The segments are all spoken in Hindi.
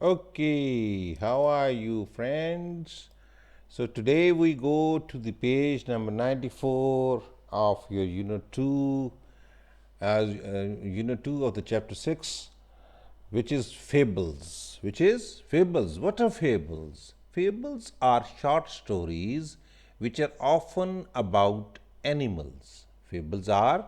Okay, how are you, friends? So, today we go to the page number 94 of your Unit 2, as Unit 2 of the Chapter 6, which is fables. Which is fables. What are fables? Fables are short stories which are often about animals. Fables are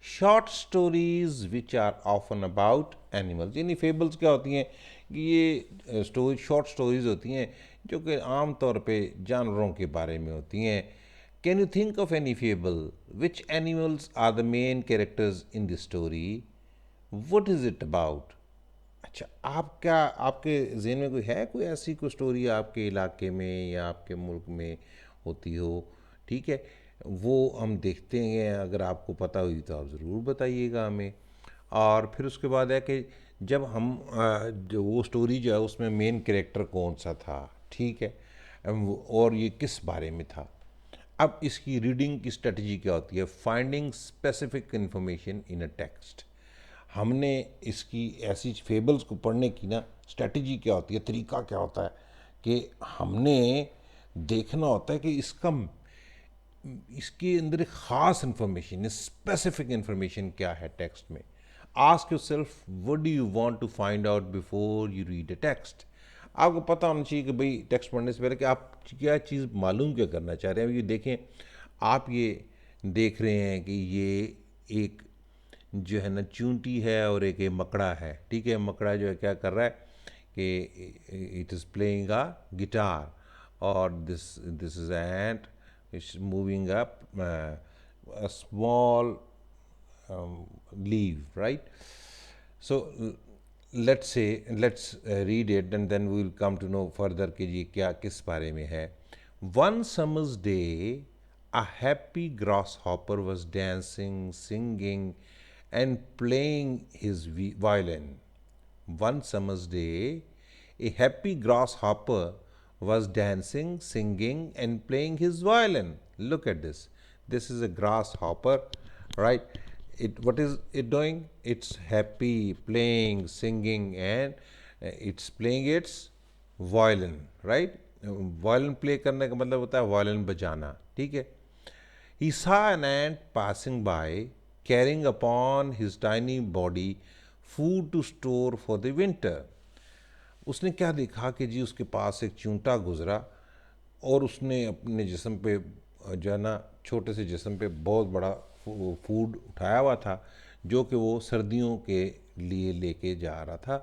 short stories which are often about animals. यानी फेबल्स क्या होती हैं कि ये स्टोरी शॉर्ट स्टोरीज होती हैं जो कि आम तौर पे जानवरों के बारे में होती हैं। Can you think of any fable? Which animals are the main characters in the story? What is it about? अच्छा, आप क्या आपके जहन में कोई है, कोई ऐसी कोई स्टोरी आपके इलाके में या आपके मुल्क में होती हो? ठीक है, वो हम देखते हैं। अगर आपको पता हुई तो आप ज़रूर बताइएगा हमें। और फिर उसके बाद है कि जब हम जो वो स्टोरी जो है उसमें मेन कैरेक्टर कौन सा था, ठीक है, और ये किस बारे में था। अब इसकी रीडिंग की स्ट्रेटजी क्या होती है? Finding specific information in a text. हमने इसकी ऐसी फेबल्स को पढ़ने की ना स्ट्रेटजी क्या होती है, तरीका क्या होता है कि हमने देखना होता है कि इसके अंदर एक ख़ास इंफॉर्मेशन, स्पेसिफिक इंफॉर्मेशन क्या है टेक्स्ट में। Ask yourself, what do you want to find out before you read a text. आपको पता होना चाहिए कि भाई टेक्स्ट पढ़ने से पहले कि आप क्या चीज़ मालूम क्या करना चाह रहे हैं। ये देखें, आप ये देख रहे हैं कि ये एक जो है ना चूंटी है और एक ये मकड़ा है। ठीक है, मकड़ा जो है क्या कर रहा है कि it is playing a guitar, और this is ant it's moving up a small leaf, right? So let's read it and then we will come to know further कि ये क्या किस बारे में है। One summer's day, a happy grasshopper was dancing, singing, and playing his violin. One summer's day, a happy grasshopper was dancing, singing, and playing his violin. Look at this. This is a grasshopper, right? What is it doing? It's happy, playing, singing, and it's playing its violin, right? Violin play करने का मतलब होता है वायलिन बजाना। ठीक है। He saw an ant passing by, carrying upon his tiny body food to store for the winter. उसने क्या देखा कि जी उसके पास एक चूंटा गुजरा और उसने अपने जिस्म पे जो है ना छोटे से जिस्म पे बहुत बड़ा फूड उठाया हुआ था जो कि वो सर्दियों के लिए लेके जा रहा था।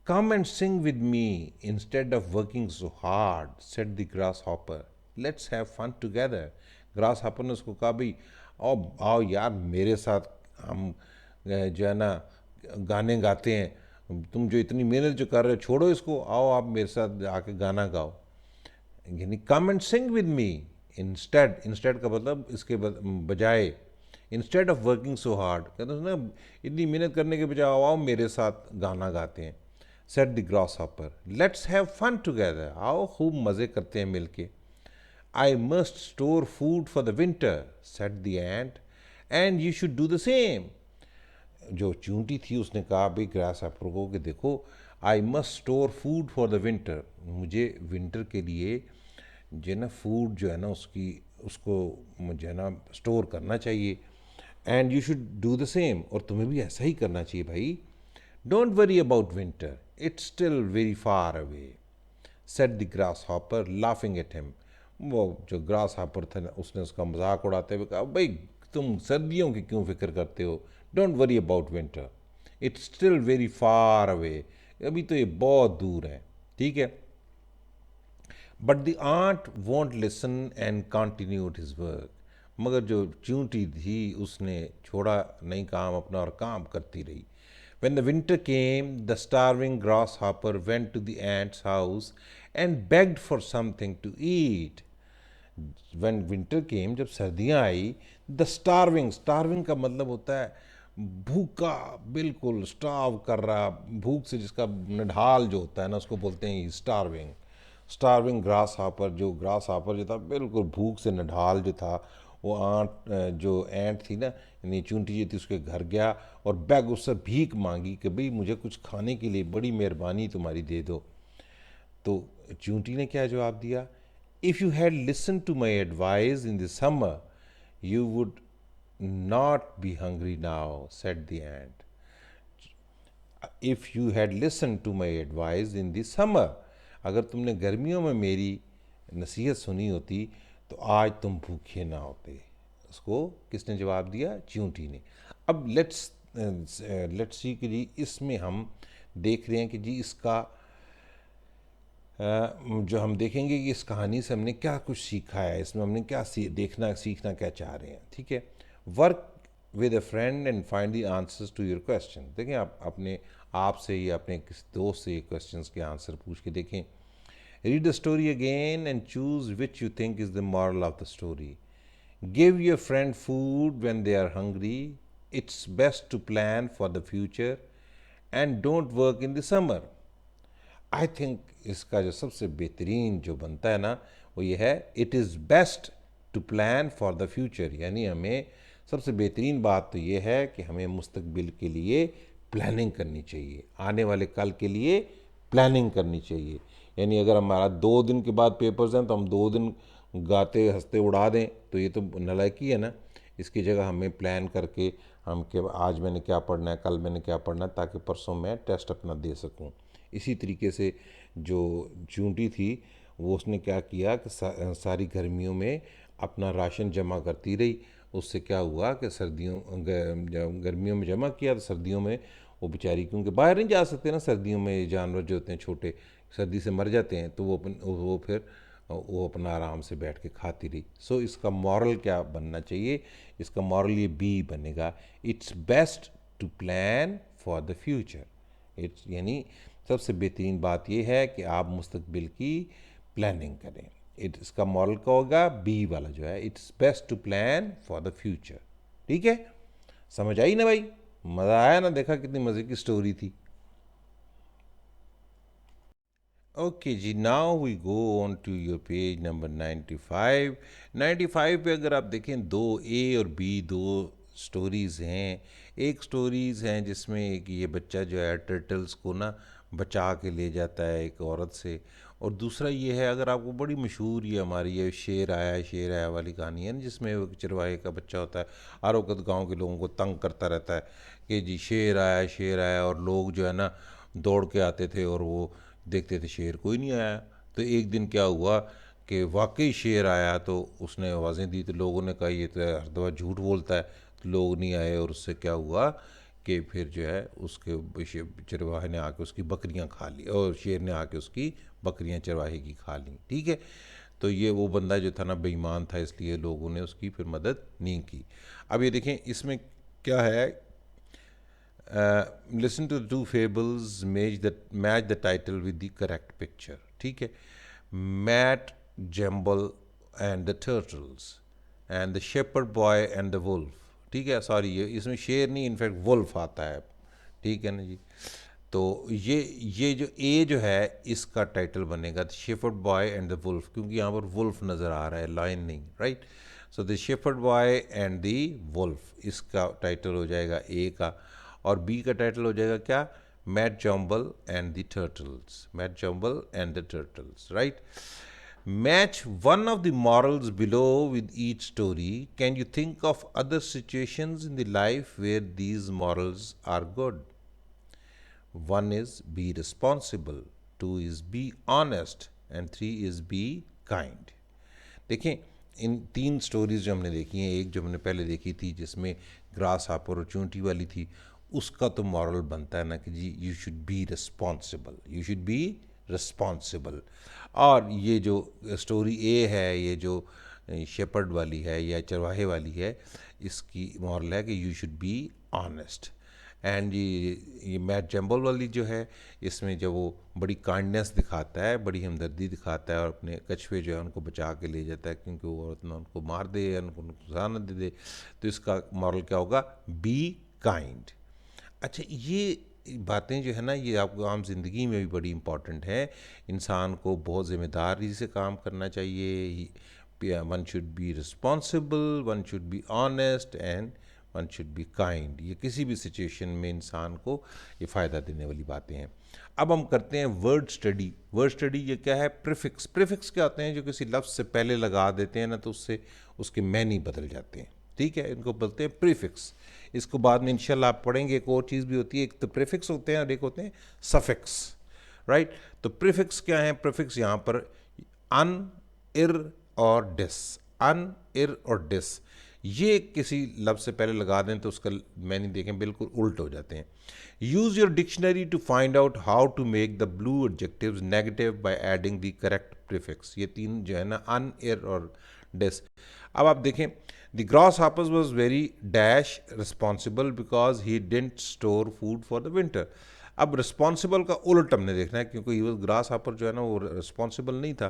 Come and sing with me instead of working so hard, said the grasshopper. Let's have fun together. grasshopper ने उसको कहा, भाई आओ आओ यार मेरे साथ हम जो है ना गाने गाते हैं। तुम जो इतनी मेहनत जो कर रहे हो छोड़ो इसको, आओ आप मेरे साथ आके गाना गाओ। यानी come and sing with me. Instead का मतलब इसके बजाय, instead of working so hard, कहते हैं ना इतनी मेहनत करने के बजाय आओ मेरे साथ गाना गाते हैं। Said the grasshopper, let's have fun together, आओ खूब मज़े करते हैं मिलके। I must store food for the winter, said the ant, and you should do the same. जो चूंटी थी उसने कहा भाई ग्रास हॉपर को कि देखो, आई must store food for the winter, मुझे विंटर के लिए जो है ना फूड जो है ना उसको मुझे है ना स्टोर करना चाहिए। And you should do the same, और तुम्हें भी ऐसा ही करना चाहिए भाई। Don't worry about winter, it's still very far away, set the grass hopper laughing at him. वो जो ग्रास हॉपर था उसने उसका मजाक उड़ाते हुए कहा, भाई तुम सर्दियों की क्यों फिक्र करते हो? Don't worry about winter, it's still very far away, अभी तो ये बहुत दूर है। ठीक है। But the ant won't listen and continued his work. मगर जो चूंटी थी उसने छोड़ा नहीं काम अपना और काम करती रही। When the winter came, the starving grasshopper went to the ant's house and begged for something to eat. When winter came, जब सर्दियाँ आई, the starving का मतलब होता है भूखा, बिल्कुल स्टार्व कर रहा, भूख से जिसका निढाल जो होता है ना उसको बोलते हैं स्टार्विंग। स्टार्विंग ग्रास हापर, जो ग्रास हापर जो था बिल्कुल भूख से निढाल जो था, वो जो एंट थी ना, यानी चूंटी जो थी, उसके घर गया और बैग उससे भीख मांगी कि भाई मुझे कुछ खाने के लिए बड़ी मेहरबानी तुम्हारी दे दो। तो चूंटी ने क्या जवाब दिया? If you had listen to my advice in the summer you would not be hungry now, said the ant. If you had listen to my advice in the summer, अगर तुमने गर्मियों में मेरी नसीहत सुनी होती तो आज तुम भूखे ना होते। उसको किसने जवाब दिया? चींटी ने। अब लेट्स सी कि जी इसमें हम देख रहे हैं कि जी इसका जो हम देखेंगे कि इस कहानी से हमने क्या कुछ सीखा है, इसमें हमने क्या देखना सीखना क्या चाह रहे हैं। ठीक है, work with a friend and find the answers to your question. देखें, आप अपने आप से या अपने किसी दोस्त से क्वेश्चंस के आंसर पूछ के देखें। Read the story again and choose which you think is the moral of the story. Give your friend food when they are hungry. It's best to plan for the future and don't work in the summer. I think इसका जो सबसे बेहतरीन जो बनता है ना, वो ये है, it is best to plan for the future. यानी हमें सबसे बेहतरीन बात तो ये है कि हमें मुस्तकबिल के लिए प्लानिंग करनी चाहिए, आने वाले कल के लिए प्लानिंग करनी चाहिए। यानी अगर हमारा 2 दिन के बाद पेपर्स हैं तो हम 2 दिन गाते हंसते उड़ा दें, तो ये तो नालायकी है ना। इसकी जगह हमें प्लान करके हम कि आज मैंने क्या पढ़ना है, कल मैंने क्या पढ़ना है, ताकि परसों मैं टेस्ट अपना दे सकूं। इसी तरीके से जो चूंटी थी, वो उसने क्या किया कि सारी गर्मियों में अपना राशन जमा करती रही। उससे क्या हुआ कि जब गर्मियों में जमा किया तो सर्दियों में वो बेचारी, क्योंकि बाहर नहीं जा सकते ना, सर्दियों में जानवर जो होते हैं छोटे सर्दी से मर जाते हैं, तो वो अपना आराम से बैठ के खाती रही। सो इसका मॉरल क्या बनना चाहिए? इसका मॉरल ये बी बनेगा, it's best to plan for the future. It's यानी सबसे बेहतरीन बात यह है कि आप मुस्तकबिल की प्लानिंग करें। इसका मॉरल का होगा बी वाला जो है, it's best to plan for the future. ठीक है, समझ आई ना भाई? मज़ा आया ना? देखा कितनी मज़े की स्टोरी थी। ओके जी, now we go on to your page number 95। 95 पे अगर आप देखें, दो ए और बी दो स्टोरीज़ हैं। एक स्टोरीज़ हैं जिसमें एक ये बच्चा जो है टर्टल्स को ना बचा के ले जाता है एक औरत से, और दूसरा ये है, अगर आपको बड़ी मशहूर ये हमारी ये शेर आया वाली कहानी है ना, जिसमें वो चरवाहे का बच्चा होता है, हर वक्त गाँव के लोगों को तंग करता रहता है कि जी शेर आया, और लोग जो है ना दौड़ के आते थे और वो देखते थे शेर कोई नहीं आया। तो एक दिन क्या हुआ कि वाकई शेर आया, तो उसने आवाज़ें दी, तो लोगों ने कहा ये तो हर दफ़ा झूठ बोलता है, तो लोग नहीं आए, और उससे क्या हुआ कि फिर जो है उसके चरवाहे ने आके उसकी बकरियां खा ली, और शेर ने आके उसकी बकरियां चरवाहे की खा ली। ठीक है, तो ये वो बंदा जो था ना बेईमान था, इसलिए लोगों ने उसकी फिर मदद नहीं की। अब ये देखें इसमें क्या है, listen to the two fables, match the title with the correct picture. ठीक है, Matt Jumble and the turtles and the shepherd boy and the wolf. ठीक है, सॉरी ये इसमें शेर नहीं, इनफैक्ट वुल्फ आता है। ठीक है ना जी। तो ये जो ए जो है इसका टाइटल बनेगा the shepherd boy and the wolf, क्योंकि यहाँ पर वुल्फ नज़र आ रहा है, लायन नहीं, right. So the shepherd boy and the wolf, इसका टाइटल हो जाएगा ए का। और बी का टाइटल हो जाएगा क्या? Matt Jumble and the turtles, Matt Jumble and the turtles, right. Match one of the morals below with each story. Can you think of other situations in the life where these morals are good? One is be responsible, two is be honest, and three is be kind. देखें, इन 3 स्टोरीज जो हमने देखी हैं, एक जो हमने पहले देखी थी जिसमें ग्रास हापर और चूंटी वाली थी, उसका तो मॉरल बनता है ना कि जी you should be responsible, you should be responsible. और ये जो स्टोरी ए है, ये जो शेपर्ड वाली है या चरवाहे वाली है, इसकी मॉरल है कि you should be honest. And ये मैट जम्बल वाली जो है, इसमें जब वो बड़ी काइंडनेस दिखाता है, बड़ी हमदर्दी दिखाता है, और अपने कछुए जो है उनको बचा के ले जाता है, क्योंकि वो औरत ना उनको मार दे या उनको नुकसान न दे दे। तो इसका मॉरल क्या होगा? Be kind. अच्छा, ये बातें जो है ना, ये आपको आम ज़िंदगी में भी बड़ी इम्पॉर्टेंट है। इंसान को बहुत ज़िम्मेदारी से काम करना चाहिए, one should be responsible, one should be honest and one should be kind. ये किसी भी सिचुएशन में इंसान को ये फ़ायदा देने वाली बातें हैं। अब हम करते हैं वर्ड स्टडी। वर्ड स्टडी ये क्या है? प्रीफिक्स। प्रीफिक्स क्या होते हैं? जो किसी लफ्ज़ से पहले लगा देते हैं ना, तो उससे उसके मैनी बदल जाते हैं। ठीक है, इनको बोलते हैं प्रीफिक्स। इसको बाद में इंशाल्लाह आप पढ़ेंगे। एक और चीज़ भी होती है, एक तो प्रीफिक्स होते हैं और एक होते हैं सफिक्स, राइट। तो प्रीफिक्स क्या है? प्रीफिक्स यहाँ पर अन, इर और डिस। अन, इर और डिस, ये किसी लफ्ज़ से पहले लगा दें तो उसका मैंने देखें बिल्कुल उल्ट हो जाते हैं। Use your dictionary to find out how to make the blue adjectives negative by adding the correct prefix. ये तीन जो है ना, अन, एर और डिस। अब आप देखें, the grass hoppers was very dash responsible because he didn't store food for the winter. अब रिस्पॉन्सिबल का उल्ट हमने देखना है, क्योंकि वो ग्रास हॉपर जो है ना वो रिस्पॉन्सिबल नहीं था,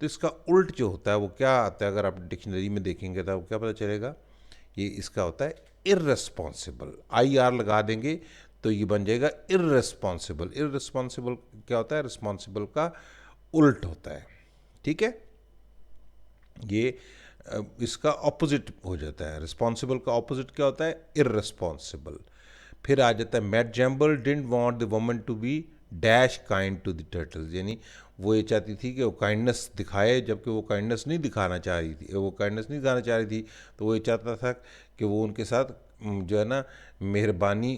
तो इसका उल्ट जो होता है वो क्या आता है? अगर आप डिक्शनरी में देखेंगे तो क्या पता चलेगा? ये इसका होता है इररेस्पॉन्सिबल। आई आर लगा देंगे तो ये बन जाएगा इररेस्पॉन्सिबल। इररेस्पॉन्सिबल क्या होता है? रिस्पॉन्सिबल का उल्ट होता है। ठीक है, ये इसका ऑपोजिट हो जाता है। रिस्पॉन्सिबल का ऑपोजिट क्या होता है? इररेस्पॉन्सिबल। फिर आ जाता है Matt Jamble didn't want the woman to be dash kind to the turtles. यानी वो ये चाहती थी कि वो काइंडनेस दिखाए, जबकि वो काइंडनेस नहीं दिखाना चाह रही थी, वो काइंडनेस नहीं दिखाना चाह रही थी। तो वो ये चाहता था कि वो उनके साथ जो है ना मेहरबानी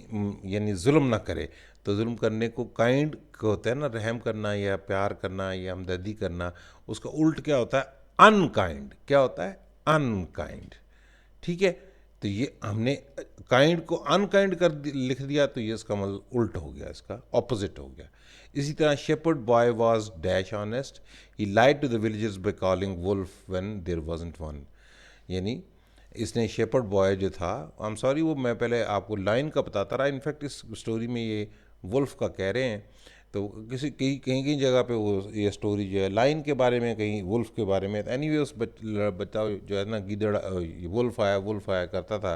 यानी जुल्म ना करे। तो जुल्म करने को काइंड होता है ना, रहम करना या प्यार करना या हमदर्दी करना। उसका उल्ट क्या होता है? अनकाइंड। क्या होता है? अनकाइंड। ठीक है, तो ये हमने काइंड को अनकाइंड लिख दिया, तो ये इसका मतलब उल्ट हो गया, इसका ऑपोजिट हो गया। इसी तरह shepherd boy was dash honest, he lied to the villagers by calling wolf when there wasn't one. यानी इसने शेपर्ड बॉय जो था, आई एम सॉरी वो मैं पहले आपको लाइन का बताता रहा, इनफैक्ट इस स्टोरी में ये वुल्फ का कह रहे हैं। तो किसी कहीं कहीं कहीं जगह पे वो ये स्टोरी जो है लाइन के बारे में, कहीं वुल्फ के बारे में। एनीवे उस बच्चा जो है ना गीदड़ वुल्फ आया करता था,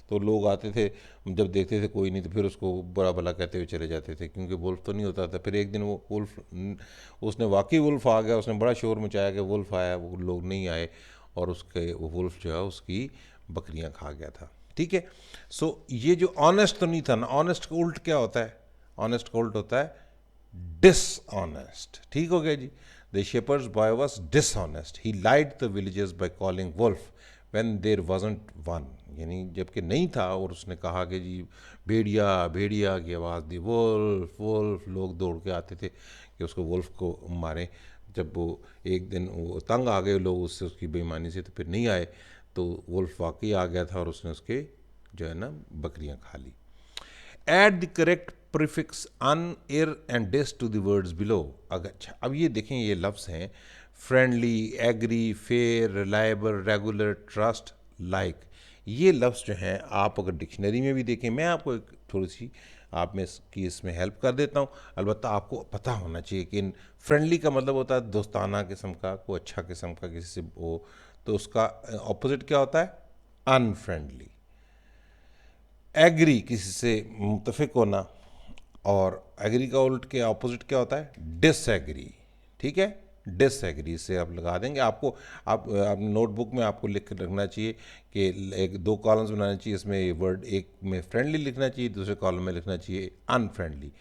तो लोग आते थे, जब देखते थे कोई नहीं तो फिर उसको बुरा भला कहते हुए चले जाते थे, क्योंकि वुल्फ तो नहीं होता था। फिर एक दिन वो उसने वाकई वुल्फ आ गया, उसने बड़ा शोर मचाया कि वुल्फ आया, वो लोग नहीं आए और उसके वो वुल्फ जो है उसकी बकरियां खा गया था। ठीक है, सो ये जो ऑनेस्ट तो नहीं था ना, ऑनेस्ट का उल्ट क्या होता है? ऑनेस्ट का उल्ट होता है डिसऑनेस्ट। ठीक हो गया जी। The shepherds boy was dishonest, he lied the villagers by calling wolf when there wasn't one. यानी जबकि नहीं था, और उसने कहा कि जी भेड़िया भेड़िया की आवाज़ दी, वुल्फ वुल्फ। लोग दौड़ के आते थे कि उसको वुल्फ को मारें। जब वो एक दिन वो तंग आ गए लोग उससे, उसकी बेईमानी से, तो फिर नहीं आए, तो वुल्फ वाकई आ गया था और उसने उसके जो है ना बकरियां खा ली। Add the correct prefix un, ir and dis to the words below. अच्छा, अब ये देखें, ये लफ्ज़ हैं friendly, agree, fair, reliable, regular, trust, like. ये लफ्ज़ जो हैं आप अगर डिक्शनरी में भी देखें, मैं आपको एक थोड़ी सी आप में इसमें हेल्प कर देता हूँ। अलबत्ता आपको पता होना चाहिए कि फ्रेंडली का मतलब होता है दोस्ताना किस्म का, कोई अच्छा किस्म का किसी से वो, तो उसका ऑपोजिट क्या होता है? अनफ्रेंडली। एग्री, किसी से मुतफिक होना, और एग्री का उल्ट के ऑपोजिट क्या होता है? डिसएग्री। ठीक है, डिसएग्री से आप लगा देंगे। आपको आप नोटबुक में आपको लिख कर रखना चाहिए कि एक दो कॉलम्स बनाने चाहिए, इसमें ये वर्ड एक में फ्रेंडली लिखना चाहिए, दूसरे कॉलम में लिखना चाहिए अनफ्रेंडली।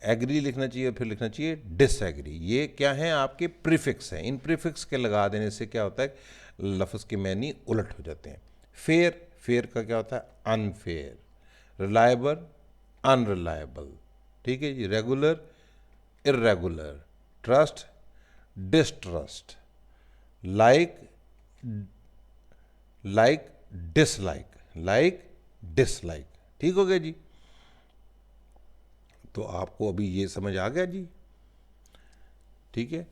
एग्री लिखना चाहिए, फिर लिखना चाहिए डिसएग्री। ये क्या है? आपके प्रीफिक्स हैं। इन प्रीफिक्स के लगा देने से क्या होता है? लफ्ज़ के मैनी उलट हो जाते हैं। फेयर, फेयर का क्या होता है? अनफेयर। Reliable, unreliable. ठीक है जी। Regular, irregular. Trust, distrust. Like, like, dislike. Like, dislike. ठीक हो गया जी। तो आपको अभी ये समझ आ गया जी? ठीक है।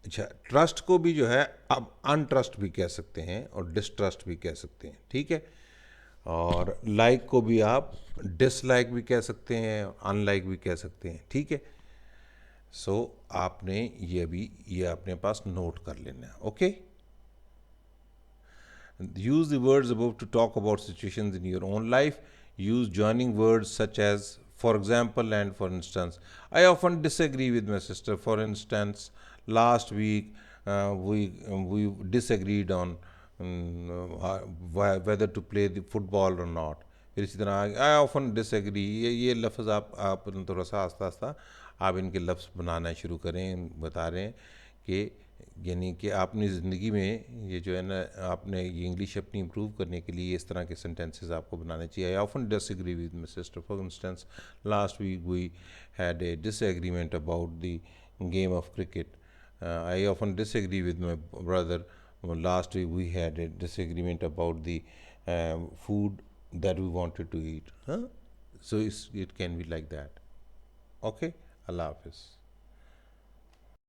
अच्छा, ट्रस्ट को भी जो है आप अनट्रस्ट भी कह सकते हैं और डिसट्रस्ट भी कह सकते हैं। ठीक है, और लाइक को भी आप डिसलाइक भी कह सकते हैं, अनलाइक भी कह सकते हैं। ठीक है, सो आपने ये अभी ये अपने पास नोट कर लेना है। Okay, use the words above to talk about situations in your own life. use joining words such as for example and for instance. I often disagree with my sister. For instance, last week we disagreed on whether to play the football or not. फिर इसी तरह आई ऑफन डिसएग्री, ये लफ्ज़ आप थोड़ा सा आस्ता आस्ता आप इनके लफ्ज़ बनाना शुरू करें। बता रहे हैं कि यानी कि आपने ज़िंदगी में ये जो है ना, आपने ये इंग्लिश अपनी इम्प्रूव करने के लिए इस तरह के सेंटेंसेस आपको बनाने चाहिए। I often disagree with my sister. For instance, last week we had a disagreement about the game of cricket. I often disagree with my brother. Well, last week we had a disagreement about the food that we wanted to eat. Huh? So it can be like that. Okay? Allah Hafiz.